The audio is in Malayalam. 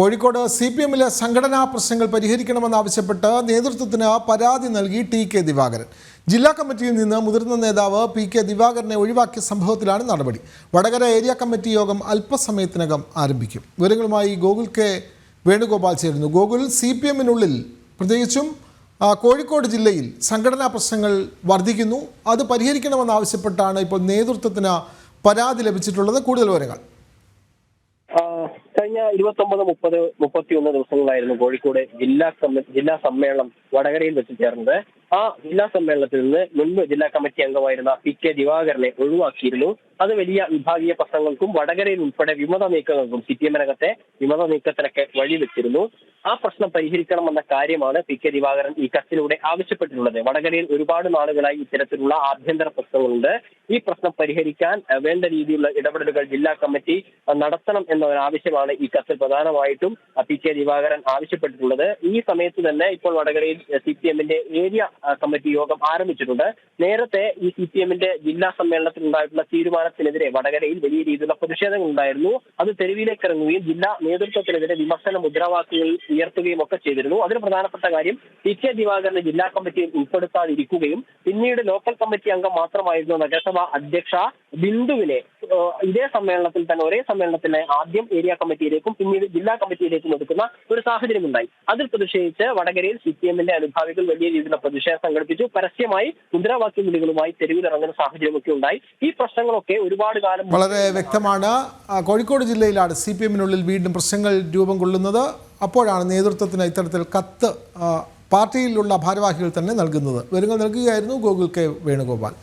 കോഴിക്കോട് CPM-ലെ സംഘടനാ പ്രശ്നങ്ങൾ പരിഹരിക്കണമെന്നാവശ്യപ്പെട്ട് നേതൃത്വത്തിന് പരാതി നൽകി TK ദിവാകരൻ. ജില്ലാ കമ്മിറ്റിയിൽ നിന്ന് മുതിർന്ന നേതാവ് PK ദിവാകരനെ ഒഴിവാക്കിയ സംഭവത്തിലാണ് നടപടി. വടകര ഏരിയ കമ്മിറ്റി യോഗം അല്പസമയത്തിനകം ആരംഭിക്കും. വിവരങ്ങളുമായി ഗോകുൽ K വേണുഗോപാൽ ചേരുന്നു. ഗോകുൽ, CPM-നുള്ളിൽ പ്രത്യേകിച്ചും കോഴിക്കോട് ജില്ലയിൽ സംഘടനാ പ്രശ്നങ്ങൾ വർദ്ധിക്കുന്നു. അത് പരിഹരിക്കണമെന്നാവശ്യപ്പെട്ടാണ് ഇപ്പോൾ നേതൃത്വത്തിന് പരാതി ലഭിച്ചിട്ടുള്ളത്. കൂടുതൽ വിവരങ്ങൾ. കഴിഞ്ഞ 29, 30, 31 ദിവസങ്ങളായിരുന്നു കോഴിക്കോട് ജില്ലാ സമ്മേളനം വടകരയിൽ വെച്ച് ചേർന്നത്. ആ ജില്ലാ സമ്മേളനത്തിൽ നിന്ന് മുൻപ് ജില്ലാ കമ്മിറ്റി അംഗമായിരുന്ന PK ദിവാകരനെ ഒഴിവാക്കിയിരുന്നു. അത് വലിയ വിഭാഗീയ പ്രശ്നങ്ങൾക്കും വടകരയിൽ ഉൾപ്പെടെ വിമത നീക്കങ്ങൾക്കും CPM-നകത്തെ വിമത നീക്കത്തിനൊക്കെ വഴിവെച്ചിരുന്നു. ആ പ്രശ്നം പരിഹരിക്കണമെന്ന കാര്യമാണ് PK ദിവാകരൻ ഈ കത്തിലൂടെ ആവശ്യപ്പെട്ടിട്ടുള്ളത്. വടകരയിൽ ഒരുപാട് നാളുകളായി ഇത്തരത്തിലുള്ള ആഭ്യന്തര പ്രശ്നങ്ങളുണ്ട്. ഈ പ്രശ്നം പരിഹരിക്കാൻ വേണ്ട രീതിയിലുള്ള ഇടപെടലുകൾ ജില്ലാ കമ്മിറ്റി നടത്തണം എന്ന ആവശ്യമാണ് ഈ കത്തിൽ പ്രധാനമായിട്ടും PK ദിവാകരൻ ആവശ്യപ്പെട്ടിട്ടുള്ളത്. ഈ സമയത്ത് തന്നെ ഇപ്പോൾ വടകരയിൽ CPM-ന്റെ ഏരിയ കമ്മിറ്റി യോഗം ആരംഭിച്ചിട്ടുണ്ട്. നേരത്തെ ഈ CPM-ന്റെ ജില്ലാ സമ്മേളനത്തിൽ ഉണ്ടായിട്ടുള്ള തീരുമാനത്തിനെതിരെ വടകരയിൽ വലിയ രീതിയിലുള്ള പ്രതിഷേധങ്ങൾ ഉണ്ടായിരുന്നു. അത് തെരുവിലേക്ക് ഇറങ്ങുകയും ജില്ലാ നേതൃത്വത്തിനെതിരെ വിമർശന മുദ്രാവാക്യങ്ങൾ ഉയർത്തുകയും ഒക്കെ ചെയ്തിരുന്നു. അതിന് പ്രധാനപ്പെട്ട കാര്യം PK ദിവാകരനെ ജില്ലാ കമ്മിറ്റിയിൽ ഉൾപ്പെടുത്താതിരിക്കുകയും പിന്നീട് ലോക്കൽ കമ്മിറ്റി അംഗം മാത്രമായിരുന്നു നഗരസഭ അധ്യക്ഷ ബിന്ദുവിനെ ഇതേ സമ്മേളനത്തിൽ തന്നെ ഒരേ സമ്മേളനത്തിൽ ആദ്യം ഏരിയ കമ്മിറ്റിയിലേക്കും പിന്നീട് ജില്ലാ കമ്മിറ്റിയിലേക്കും എടുക്കുന്ന ഒരു സാഹചര്യമുണ്ടായി. അതിൽ പ്രതിഷേധിച്ച് വടകരയിൽ CPM-ന്റെ അനുഭാവികൾ വലിയ രീതിയിലുള്ള പ്രതിഷേധം സംഘടിപ്പിച്ചു. പരസ്യമായി മുദ്രാവാക്യ വിളികളുമായി തെരുവിലിറങ്ങുന്ന സാഹചര്യമൊക്കെ ഉണ്ടായി. ഈ പ്രശ്നങ്ങളൊക്കെ ഒരുപാട് കാലം വളരെ വ്യക്തമാണ്. കോഴിക്കോട് ജില്ലയിലാണ് CPM-നുള്ളിൽ വീണ്ടും പ്രശ്നങ്ങൾ രൂപം കൊള്ളുന്നത്. അപ്പോഴാണ് നേതൃത്വത്തിന് ഇത്തരത്തിൽ കത്ത് പാർട്ടിയിലുള്ള ഭാരവാഹികൾ തന്നെ നൽകുന്നത്. വിവരങ്ങൾ നൽകുകയായിരുന്നു ഗോകുൽ K വേണുഗോപാൽ.